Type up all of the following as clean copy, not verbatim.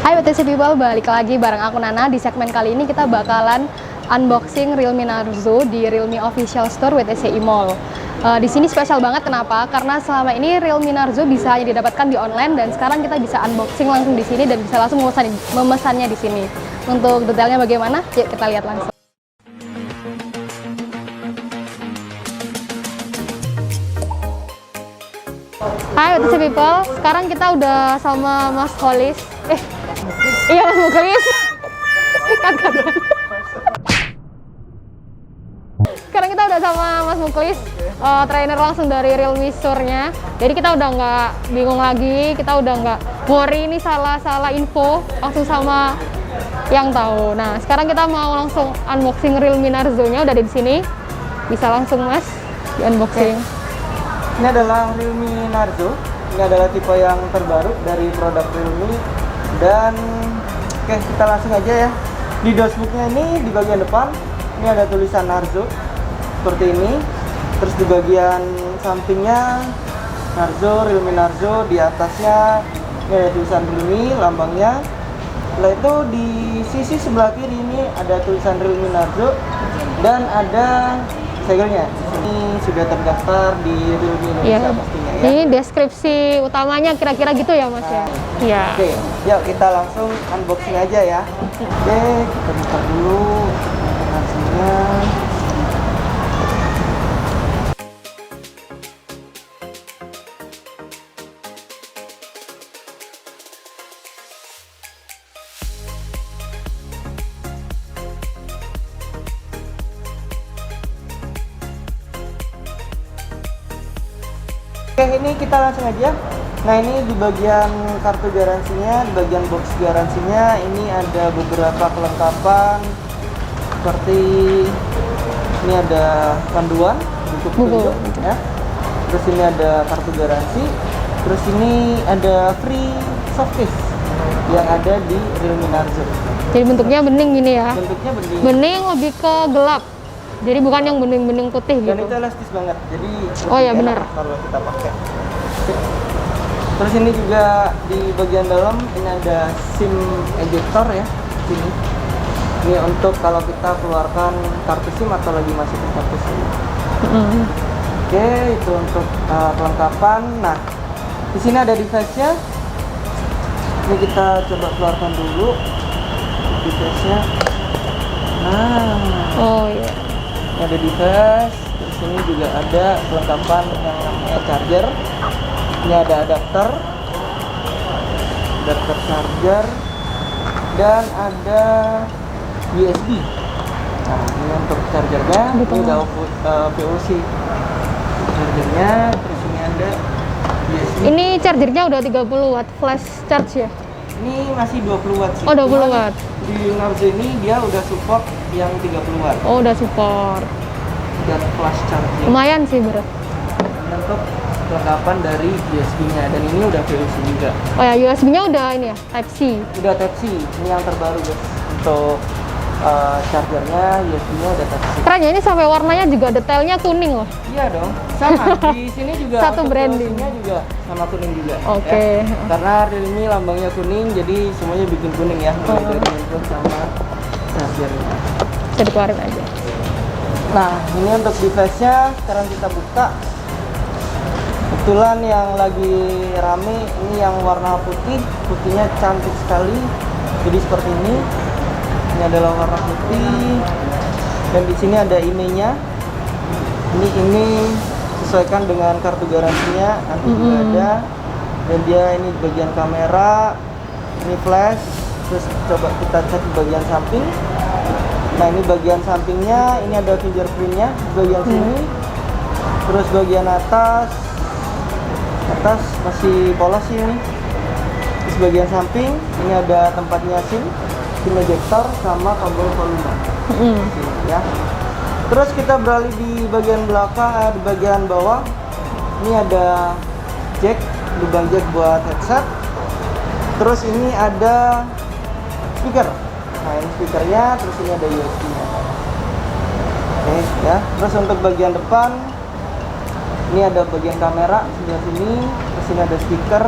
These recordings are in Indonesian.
Hai WTC People, balik lagi bareng aku Nana. Di segmen kali ini kita bakalan unboxing Realme Narzo di Realme Official Store WTC Mall. Di sini spesial banget, kenapa? Karena selama ini Realme Narzo bisa hanya didapatkan di online, dan sekarang kita bisa unboxing langsung di sini dan bisa langsung memesannya di sini. Untuk detailnya bagaimana? Yuk kita lihat langsung. Hai WTC People, sekarang kita udah sama Mas Holis. Iya Mas Muklis. Sekarang kita udah sama Mas Muklis, trainer langsung dari Realme Store-nya. Jadi kita udah nggak bingung lagi, kita udah nggak worry ini salah info, langsung sama yang tahu. Nah sekarang kita mau langsung unboxing Realme Narzo-nya, udah ada di sini. Bisa langsung Mas di unboxing. Ini adalah Realme Narzo. Ini adalah tipe yang terbaru dari produk Realme. Dan oke, kita langsung aja ya. Di dashboardnya ini di bagian depan ini ada tulisan Narzo seperti ini. Terus di bagian sampingnya Narzo, Realme Narzo. Di atasnya ini ada tulisan Realme, lambangnya. Setelah itu di sisi sebelah kiri ini ada tulisan Realme Narzo dan ada segelnya. Ini sudah terdaftar di Realme Indonesia pastinya ya. Ini deskripsi utamanya kira-kira gitu ya Mas ya? Iya. Oke, yuk kita langsung unboxing aja ya. Oke, kita buka dulu informasinya. Oke, ini kita langsung aja. Nah, ini di bagian kartu garansinya, di bagian box garansinya ini ada beberapa kelengkapan seperti ini ada panduan untuk petunjuk ya. Terus ini ada kartu garansi. Terus ini ada free soft case yang ada di Realme Narzo. Jadi bentuknya bening gini ya? Bentuknya bening. Bening lebih ke gelap. Jadi bukan yang bening-bening putih gitu. Dan itu elastis banget. Jadi oh ya benar. Kalau kita pakai. Terus ini juga di bagian dalam ini ada SIM ejector ya. Sini. Ini untuk kalau kita keluarkan kartu SIM atau lagi masukin kartu SIM. Oke, itu untuk kelengkapan. Nah, di sini ada device-nya. Ini kita coba keluarkan dulu device-nya. Nah. Oh iya. Ini ada device. Di sini juga ada kelengkapan yang namanya charger. Ini ada adapter charger, dan ada USB. Nah, ini untuk chargernya. Ini udah VOC chargernya. Terus ini ada USB. Ini chargernya udah 30 watt flash charge ya? Ini masih 20 watt sih. Oh 20 watt. Di Narzo ini dia udah support yang 30 watt. Oh udah support. Dan flash charging. Lumayan sih berat. Ini untuk kelengkapan dari USB-nya, dan ini udah VOC juga. Oh ya, USB-nya udah ini ya, Type C. Udah Type C. Ini yang terbaru guys. Untuk chargernya, USB-nya udah Type C. Keren ya, ini sampai warnanya juga detailnya kuning loh. Iya dong. Sama. Di sini juga satu branding. VOC-nya juga sama kuning juga. Oke. Ya. Karena Realme lambangnya kuning, jadi semuanya bikin kuning ya. Mulai dari handphone sama chargernya. Bisa dikeluarin aja. Nah, ini untuk device-nya. Sekarang kita buka. Kebetulan yang lagi rame ini yang warna putih. Putihnya cantik sekali. Jadi seperti ini. Ini adalah warna putih. Dan di sini ada IMEI-nya. Ini sesuaikan dengan kartu garansinya. Nanti juga ada. Dan dia ini bagian kamera. Ini flash. Terus coba kita cek di bagian samping. Nah, ini bagian sampingnya, ini ada fingerprint-nya bagian sini. Terus bagian atas masih polos sih ini. Terus bagian samping ini ada tempatnya SIM ejector sama kabel volume. Sini, ya. Terus kita beralih di bagian belakang, di bagian bawah. Ini ada jack, lubang jack buat headset. Terus ini ada speaker. Nah, ini speakernya, terus ini ada USB-nya. Oke, ya. Terus untuk bagian depan ini ada bagian kamera sebelah sini, terus ini ada speaker.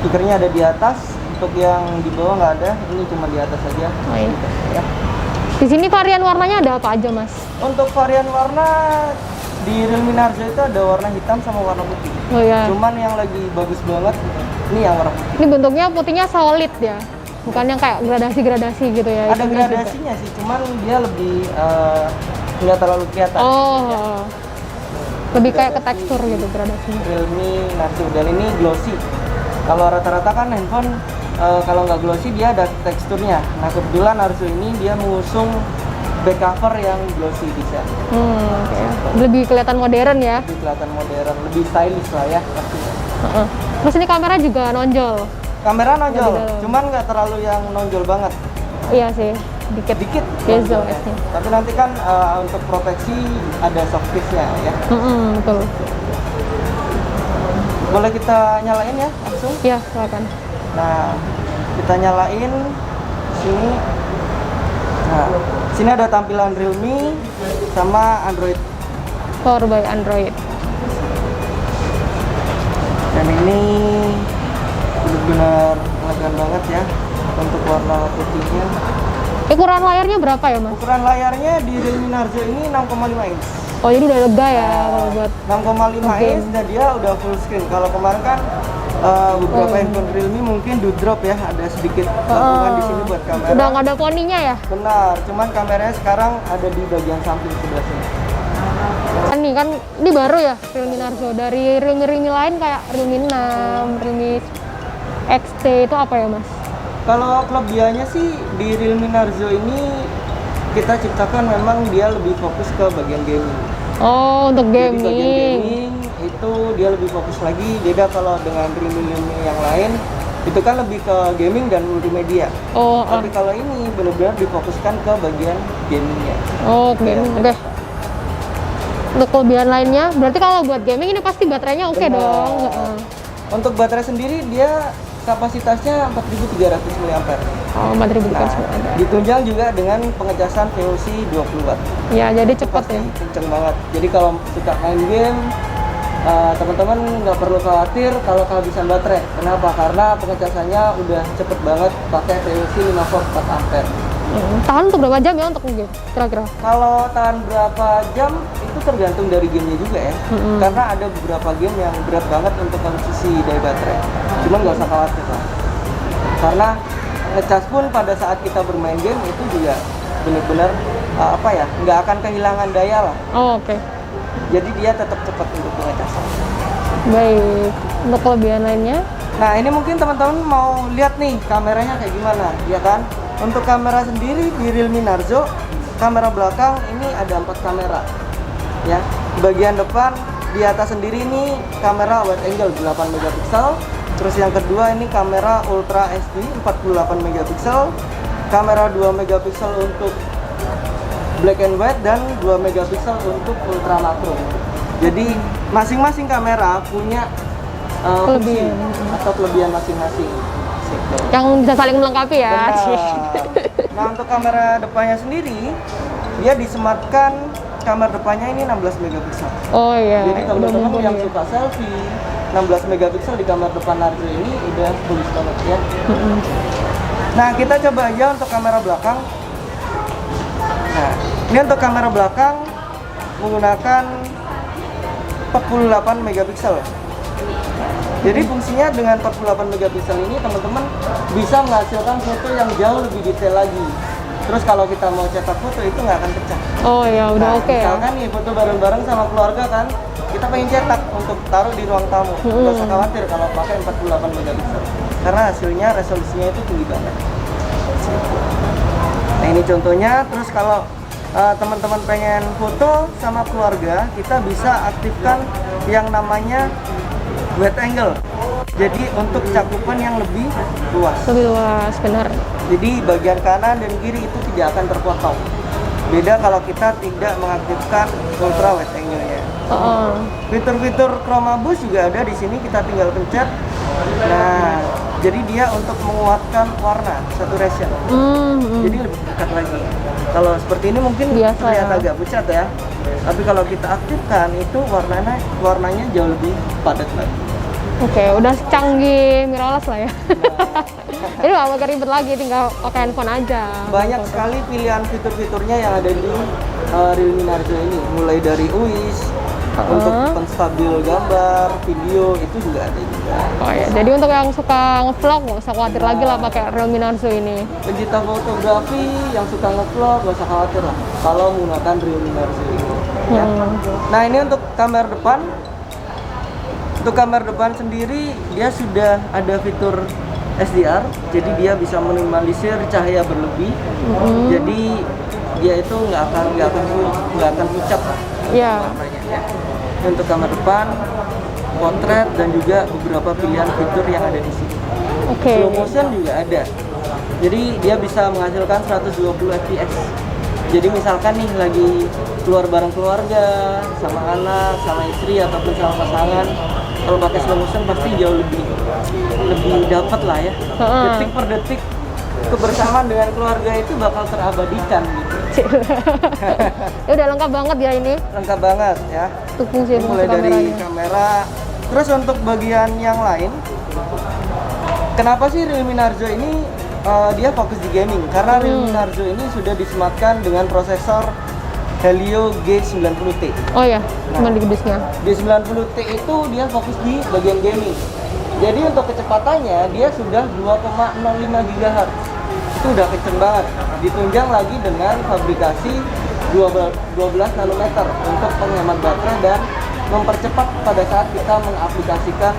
Speakernya ada di atas. Untuk yang di bawah nggak ada, ini cuma di atas saja. Oh, iya. Gitu, ya. Di sini varian warnanya ada apa aja, Mas? Untuk varian warna di Realme Narzo itu ada warna hitam sama warna putih. Oh ya. Cuman yang lagi bagus banget ini yang warna putih. Ini bentuknya putihnya solid ya, bukan yang kayak gradasi-gradasi gitu ya. Ada hitamnya gradasinya sih, cuman dia lebih nggak terlalu kelihatan. juga. Oh, lebih kayak ke tekstur gitu gradasinya. Realme Narzo dan ini glossy. Kalau rata-rata kan handphone kalau nggak glossy dia ada teksturnya. Nah kebetulan Narzo ini dia mengusung back cover yang glossy bisa. Oke. Lebih kelihatan modern ya. Lebih kelihatan modern, lebih stylish lah ya pastinya. Terus ini kamera juga nonjol. Kamera nonjol, Lebih dalam. cuman nggak terlalu yang nonjol banget. Iya sih, dikit. Dikit Bezel nonjolnya. S-nya. Tapi nanti kan untuk proteksi ada soft case-nya ya. Betul. Boleh kita nyalain ya langsung? Iya, silakan. Nah, kita nyalain sini. Nah, sini ada tampilan Realme sama Android. Power by Android. Dan ini benar-benar elegan banget ya untuk warna putihnya. Ukuran layarnya berapa ya, Mas? Ukuran layarnya di Realme Narzo ini 6,5 inch. Oh, jadi udah lega ya kalau buat 6,5 Oke. inch dan dia udah full screen. Kalau kemarin kan beberapa handphone Realme mungkin do drop ya, ada sedikit gabungan di sini buat kamera. udah nggak ada poninya ya. Benar, cuman kameranya sekarang ada di bagian samping sebelah sini. Ini kan ini baru ya Realme Narzo. Dari Realme lain kayak Realme 6, Realme XT itu apa ya, Mas? Kalau kelebihannya sih di Realme Narzo ini kita ciptakan memang dia lebih fokus ke bagian gaming. Oh, untuk Jadi bagian gaming. gaming itu dia lebih fokus lagi. Beda kalau dengan Realme yang lain itu kan lebih ke gaming dan multimedia. Oh, Tapi kalau ini benar-benar difokuskan ke bagian gamingnya. oh, gaming. Oke. Untuk kelebihan lainnya, berarti kalau buat gaming ini pasti baterainya oke Benar. dong. Heeh. Untuk baterai sendiri dia kapasitasnya 4300 mAh. Oh, 4000 Nah, ada. ditunjang juga dengan pengecasan VOC 20 watt. Ya, jadi cepet Pasti ya. kenceng banget. Jadi kalau suka main game, teman-teman nggak perlu khawatir kalau kehabisan baterai. Kenapa? Karena pengecasannya udah cepet banget pakai VOC 5 volt 4 ampere. Tahan untuk berapa jam ya untuk game kira-kira? Kalau tahan berapa jam itu tergantung dari gamenya juga ya. Karena ada beberapa game yang berat banget untuk konsumsi dari baterai. Cuman nggak usah khawatir lah. Karena ngecas pun pada saat kita bermain game itu juga benar-benar nggak akan kehilangan daya lah. Oh, oke. Jadi dia tetap cepat untuk pengecasan. Baik. Untuk kelebihan lainnya? Nah ini mungkin teman-teman mau lihat nih kameranya kayak gimana, ya kan? Untuk kamera sendiri di Realme Narzo, kamera belakang ini ada 4 kamera, ya. Bagian depan di atas sendiri ini kamera wide angle 8 megapiksel. Terus yang kedua ini kamera Ultra HD 48 megapiksel, kamera 2 megapiksel untuk black and white dan 2 megapiksel untuk ultra makro. Jadi masing-masing kamera punya fungsi Kelebihan. atau kelebihan masing-masing. Gitu. Yang bisa saling melengkapi ya. Benar. Nah untuk kamera depannya sendiri, dia disematkan kamera depannya ini 16 megapiksel. Oh iya. Jadi teman-teman mumpuni yang ya. suka selfie, 16 megapiksel di kamera depan Narzo ini udah bagus banget ya. Nah kita coba aja untuk kamera belakang. Nah ini untuk kamera belakang menggunakan 48 megapiksel. Jadi fungsinya dengan 48 megapiksel ini teman-teman bisa menghasilkan foto yang jauh lebih detail lagi. Terus kalau kita mau cetak foto itu nggak akan pecah. Oh ya, udah oke ya. Misalkan nih foto bareng-bareng sama keluarga kan, kita pengen cetak untuk taruh di ruang tamu. Nggak usah khawatir kalau pakai 48 megapiksel. Karena hasilnya resolusinya itu tinggi banget. Nah ini contohnya. Terus kalau teman-teman pengen foto sama keluarga, kita bisa aktifkan yang namanya wide angle. Jadi untuk cakupan yang lebih luas. Lebih luas, benar. Jadi bagian kanan dan kiri itu tidak akan terpotong. Beda kalau kita tidak mengaktifkan ultra wide angle-nya. Fitur-fitur chroma boost juga ada di sini, kita tinggal pencet. Nah, jadi dia untuk menguatkan warna saturation. Jadi lebih dekat lagi. Kalau seperti ini mungkin Biasa terlihat ya. agak pucat ya. Tapi kalau kita aktifkan itu warnanya jauh lebih padat lagi. Oke, udah canggih mirrorless lah ya. Jadi nggak pakai ribet lagi, tinggal pakai handphone aja. Banyak sekali pilihan fitur-fiturnya yang ada di Realme Narzo ini, mulai dari UIS untuk penstabil gambar, video itu juga ada juga. Oh ya, jadi untuk yang suka ngevlog nggak usah khawatir lagi lah pakai Realme Narzo ini. Pencinta fotografi yang suka ngevlog gak usah khawatir lah kalau menggunakan Realme Narzo ini. Ya. Nah ini untuk kamera depan. Untuk kamera depan sendiri dia sudah ada fitur SDR, jadi dia bisa minimalisir cahaya berlebih. Jadi dia itu nggak akan pucat lah. Iya. Ya. Untuk kamera depan, potret dan juga beberapa pilihan fitur yang ada di sini. Oke. Slow motion juga ada. Jadi dia bisa menghasilkan 120 fps. Jadi misalkan nih lagi keluar bareng keluarga, sama anak, sama istri ataupun sama pasangan, kalau pakai slow motion pasti jauh lebih dapat lah ya. Detik per detik kebersamaan dengan keluarga itu bakal terabadikan gitu. Ya udah lengkap banget ya ini. Lengkap banget ya. Untuk fungsi Mulai dari kameranya. kamera. Terus untuk bagian yang lain, kenapa sih Realme Narzo ini dia fokus di gaming? Karena Realme Narzo ini sudah disematkan dengan prosesor Helio G90T. Oh ya, cuma di gedusnya. G90T itu dia fokus di bagian gaming. Jadi untuk kecepatannya dia sudah 2,05 GHz. Itu udah kenceng banget. Ditunjang lagi dengan fabrikasi 12 nanometer untuk penghemat baterai dan mempercepat pada saat kita mengaplikasikan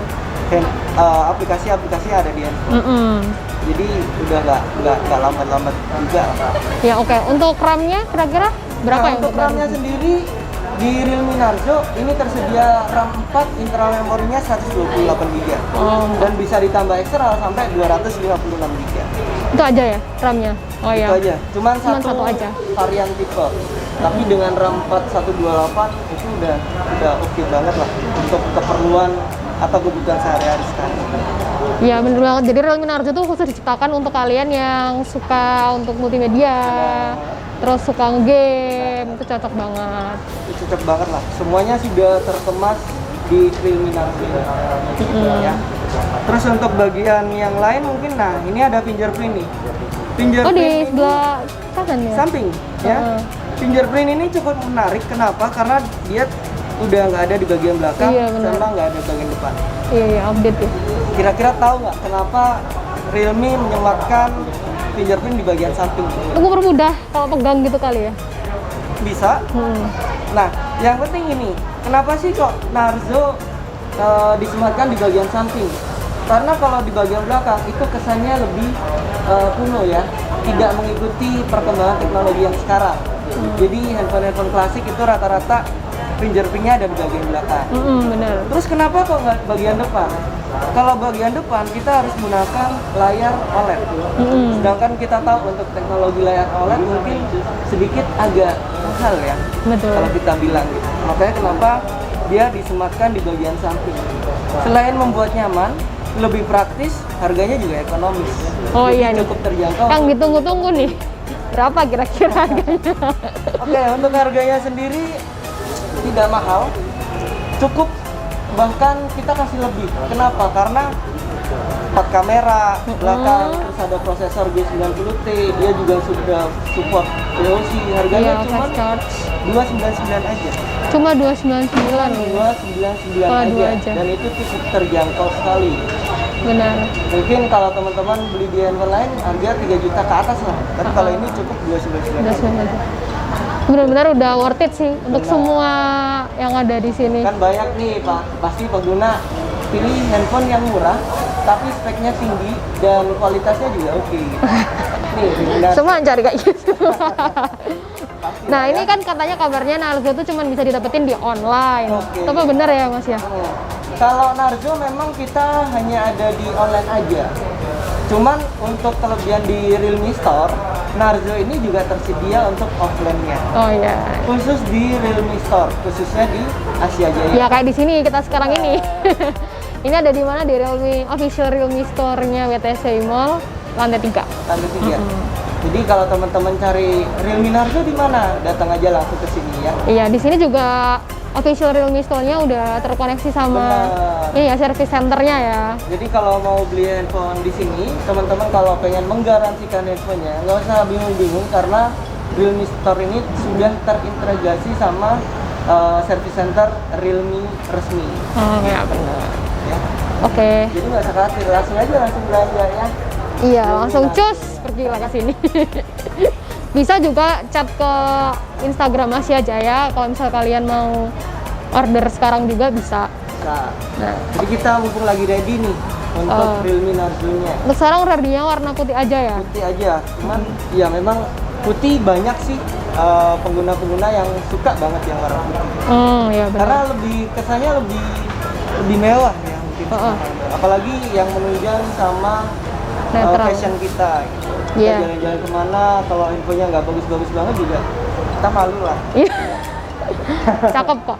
aplikasi-aplikasi yang ada di handphone. Jadi udah nggak lambat-lambat juga. Ya oke. Untuk RAM-nya kira-kira berapa ya? Untuk RAM-nya sendiri di Realme Narzo ini tersedia RAM 4, internal memorinya 128 GB. Dan bisa ditambah eksternal sampai 256 GB. Itu aja ya RAM-nya? Oh ya. Itu aja. Cuman satu aja. Varian tipe. Tapi dengan RAM 4 128 itu udah oke banget lah untuk keperluan atau kebutuhan sehari-hari sekarang. Iya bener banget. Jadi Realme Narzo tuh khusus diciptakan untuk kalian yang suka untuk multimedia, terus suka nge-game, itu cocok banget. Itu cocok banget lah. Semuanya sudah terkemas di Realme Narzo ya. Terus untuk bagian yang lain mungkin, nah ini ada fingerprint nih. Fingerprint di ini sebelah kanan ya? samping ya. Fingerprint ini cukup menarik. Kenapa? Karena dia udah nggak ada di bagian belakang, sama nggak ada di bagian depan. Iya, update ya. Kira-kira tahu nggak kenapa Realme menyematkan fingerprint di bagian samping? Itu permudah kalau pegang gitu kali ya? Bisa. Nah, yang penting ini, kenapa sih kok Narzo disematkan di bagian samping? Karena kalau di bagian belakang itu kesannya lebih kuno ya, tidak mengikuti perkembangan teknologi yang sekarang. Jadi handphone klasik itu rata-rata fingerprintnya ada di bagian belakang. Benar. Terus kenapa kok nggak bagian depan? Kalau bagian depan kita harus menggunakan layar OLED. Sedangkan kita tahu untuk teknologi layar OLED mungkin sedikit agak mahal ya. Betul. Kalau kita bilang gitu. Makanya kenapa dia disematkan di bagian samping. Selain membuat nyaman, lebih praktis, harganya juga ekonomis. Oh jadi iya nih. cukup terjangkau. Yang ditunggu-tunggu nih. Berapa kira-kira harganya? Oke, untuk harganya sendiri tidak mahal, cukup, bahkan kita kasih lebih. Kenapa? Karena 4 kamera belakang, terus ada prosesor G90T, dia juga sudah support VOC. Harganya cuma 299 aja. Cuma 299 299 aja. Dan itu cukup terjangkau sekali. Benar. Mungkin kalau teman-teman beli di handphone lain harga 3 juta ke atas lah. Tapi kalau ini cukup 299 aja. Benar-benar udah worth it sih untuk semua yang ada di sini. Kan banyak nih Pak, pasti pengguna pilih handphone yang murah tapi speknya tinggi dan kualitasnya juga oke gitu. Nih, benar. Semua cari kayak gitu. Nah, ini kan katanya kabarnya Narzo tuh cuma bisa didapetin di online. Itu apa benar ya, Mas ya? Kalau Narzo memang kita hanya ada di online aja. Cuman untuk kelebihan di Realme Store, Narzo ini juga tersedia untuk offline-nya. Oh iya. Khusus di Realme Store, khususnya di Asia Jaya. Ya kayak di sini kita sekarang ini. Ini ada di mana? Di Realme Official Realme Store-nya WTC Mall, lantai 3. Lantai 3. Jadi kalau teman-teman cari Realme Narzo di mana? Datang aja langsung ke sini ya. Iya, di sini juga official Realme Store-nya udah terkoneksi sama Benar. ini ya service center-nya ya. Jadi kalau mau beli handphone di sini, teman-teman kalau pengen menggaransikan handphonenya, nggak usah bingung-bingung karena Realme Store ini sudah terintegrasi sama service center Realme resmi. Oh ya benar. Ya. Oke. Jadi nggak usah khawatir, langsung belanja ya. Iya, Realme langsung Narzo. cus pergilah ke sini. Bisa juga chat ke Instagram Asia Jaya kalau misal kalian mau order sekarang juga bisa. Nah, Nah, jadi kita mumpung lagi ready nih untuk Oh. Realme Narzo-nya. untuk sekarang ready-nya warna putih aja ya. Putih aja, cuman ya memang putih banyak sih pengguna-pengguna yang suka banget yang warna putih. Ya Karena benar. lebih kesannya lebih mewah ya mungkin. Heeh. Apalagi yang menunjang sama Netral. fashion kita. Kita Iya. jalan-jalan kemana, kalau infonya nggak bagus-bagus banget juga kita malu lah. Cakep kok.